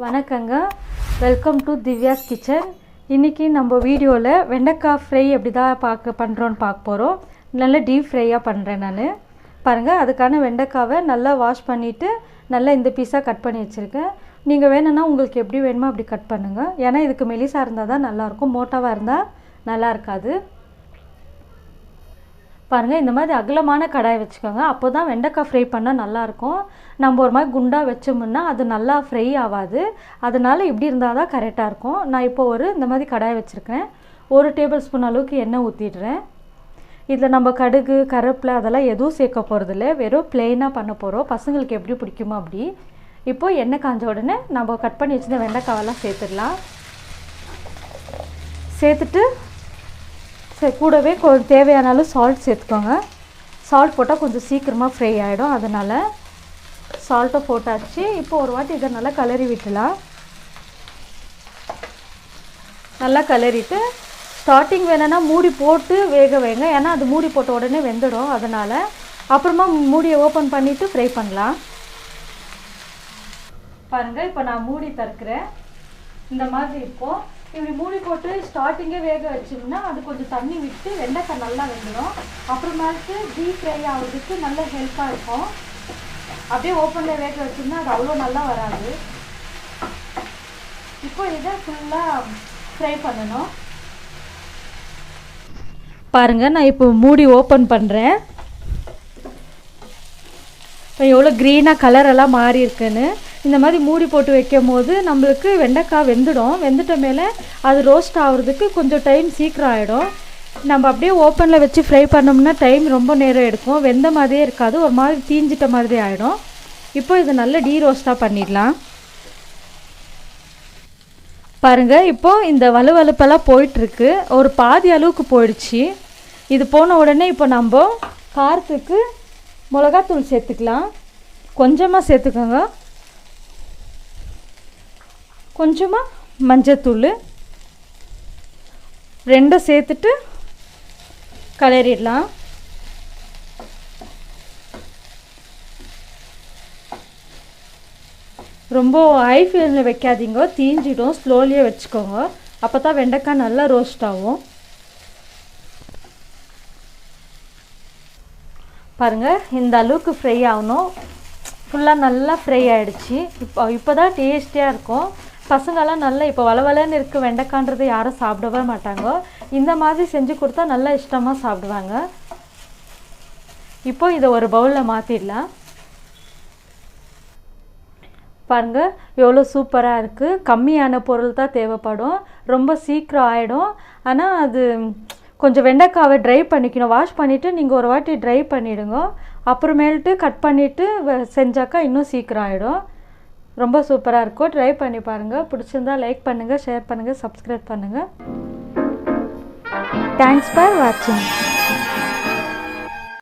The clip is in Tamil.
வணக்கங்க, வெல்கம் டு திவ்யாஸ் கிச்சன். இன்றைக்கி நம்ம வீடியோவில் வெண்டைக்காய் ஃப்ரை எப்படி தான் பண்ணுறோன்னு பார்க்க போகிறோம். நல்லா டீப் ஃப்ரையாக பண்ணுறேன் நான். பாருங்கள், அதுக்கான வெண்டைக்காவை நல்லா வாஷ் பண்ணிவிட்டு நல்லா இந்த பீஸாக கட் பண்ணி வச்சுருக்கேன். நீங்கள் வேணும்னா உங்களுக்கு எப்படி வேணுமோ அப்படி கட் பண்ணுங்கள். ஏன்னா இதுக்கு மெலிசாக இருந்தால் தான் நல்லாயிருக்கும், மோட்டாவாக இருந்தால் நல்லா இருக்காது. பாருங்கள், இந்த மாதிரி அகலமான கடாய் வச்சுக்கோங்க. அப்போ தான் வெண்டைக்காய் ஃப்ரை பண்ணால் நல்லாயிருக்கும். நம்ம ஒரு மாதிரி குண்டாக வச்சோம்னா அது நல்லா ஃப்ரை ஆகாது. அதனால் இப்படி இருந்தால் தான் கரெக்டாக இருக்கும். நான் இப்போ இந்த மாதிரி கடாய் வச்சுருக்கேன். 1 டேபிள் ஸ்பூன் அளவுக்கு எண்ணெய் ஊற்றிடுறேன். இதில் நம்ம கடுகு, கருவேப்பிலை அதெல்லாம் எதுவும் சேர்க்க போகிறதில்ல, வெறும் ப்ளெயினாக பண்ண போகிறோம். பசங்களுக்கு எப்படி பிடிக்குமோ அப்படி. இப்போது எண்ணெய் காஞ்ச உடனே நம்ம கட் பண்ணி வச்சுருந்த வெண்டைக்காவெல்லாம் சேர்த்துடலாம். சேர்த்துட்டு கூடவே கொஞ்சம் தேவையான அளவு சால்ட் சேர்த்துக்கோங்க. சால்ட் போட்டால் கொஞ்சம் சீக்கிரமாக ஃப்ரை ஆகிடும், அதனால் சால்ட்டை போட்டாச்சு. இப்போ ஒரு வாட்டி இதை நல்லா கிளறி விட்டுலாம். நல்லா கிளறிட்டு ஸ்டார்டிங் வேணும்னா மூடி போட்டு வேக வைங்க. ஏன்னா அது மூடி போட்ட உடனே வெந்துடும், அதனால் அப்புறமா மூடியை ஓப்பன் பண்ணிவிட்டு ஃப்ரை பண்ணலாம். பாருங்கள், இப்போ நான் மூடி திறக்கிறேன். இந்த மாதிரி இருக்கும். இப்படி மூடி போட்டு ஸ்டார்டிங்கே வேக வச்சோம்னா அது கொஞ்சம் தண்ணி விட்டு வெண்டைக்காய் நல்லா வெந்துடும். அப்புறமேட்டு டீப் ஃப்ரை ஆகிறதுக்கு நல்ல ஹெல்ப்பாக இருக்கும். அப்படியே ஓப்பனில் வேக வச்சோம்னா அது அவ்வளோ நல்லா வராது. இப்போ இதை ஃபுல்லாக ஃப்ரை பண்ணணும். பாருங்கள், நான் இப்போ மூடி ஓப்பன் பண்ணுறேன். இப்போ எவ்வளோ க்ரீனாக கலரெல்லாம் மாறி இருக்குன்னு. இந்த மாதிரி மூடி போட்டு வைக்கும் போது நம்மளுக்கு வெண்டைக்காய் வெந்துடும். வெந்துட்ட மேலே அது ரோஸ்ட் ஆகிறதுக்கு கொஞ்சம் டைம் சீக்கிரம் ஆகிடும். நம்ம அப்படியே ஓப்பனில் வச்சு ஃப்ரை பண்ணோம்னா டைம் ரொம்ப நேரம் எடுக்கும், வெந்த மாதிரியே இருக்காது, ஒரு மாதிரி தீஞ்சிட்ட மாதிரி ஆகிடும். இப்போ இதை நல்லா டீரோஸ்ட்டாக பண்ணிடலாம். பாருங்கள், இப்போது இந்த வலுவலுப்பெல்லாம் போயிட்டுருக்கு, ஒரு பாதி அளவுக்கு போயிடுச்சு. இது போன உடனே இப்போ நம்ம காரத்துக்கு மிளகாத்தூள் சேர்த்துக்கலாம். கொஞ்சமாக சேர்த்துக்கோங்க. கொஞ்சமாக மஞ்சத்தூள் 2 சேர்த்துட்டு கிளறிடலாம். ரொம்ப ஹை ஃப்ளேமில் வைக்காதீங்க, தீஞ்சிடும். ஸ்லோலியே வச்சுக்கோங்க, அப்போ தான் வெண்டைக்காய் நல்லா ரோஸ்ட் ஆகும். பாருங்கள், இந்த அளவுக்கு ஃப்ரை ஆகணும். ஃபுல்லாக நல்லா ஃப்ரை ஆகிடுச்சு. இப்போ தான் டேஸ்டியாக இருக்கும். பசங்கள்லாம் நல்லா இப்போ வளவலன்னு இருக்குது வெண்டைக்கான்றது யாரும் சாப்பிடவே மாட்டாங்க. இந்த மாதிரி செஞ்சு கொடுத்தா நல்லா இஷ்டமாக சாப்பிடுவாங்க. இப்போ இதை ஒரு பவுலில் மாற்றிடலாம். பாருங்கள், எவ்வளோ சூப்பராக இருக்குது. கம்மியான பொருள் தான் தேவைப்படும், ரொம்ப சீக்கிரம் ஆகிடும். ஆனால் அது கொஞ்சம் வெண்டைக்காவை ட்ரை பண்ணிக்கணும். வாஷ் பண்ணிவிட்டு நீங்கள் ஒரு வாட்டி ட்ரை பண்ணிவிடுங்க. அப்புறமேல்ட்டு கட் பண்ணிவிட்டு செஞ்சாக்கா இன்னும் சீக்கிரம் ஆகிடும். ரொம்ப சூப்பராக இருக்கும். ட்ரை பண்ணி பாருங்கள். பிடிச்சிருந்தா லைக் பண்ணுங்கள், ஷேர் பண்ணுங்கள், சப்ஸ்கிரைப் பண்ணுங்கள். தேங்க்ஸ் ஃபார் வாட்சிங்.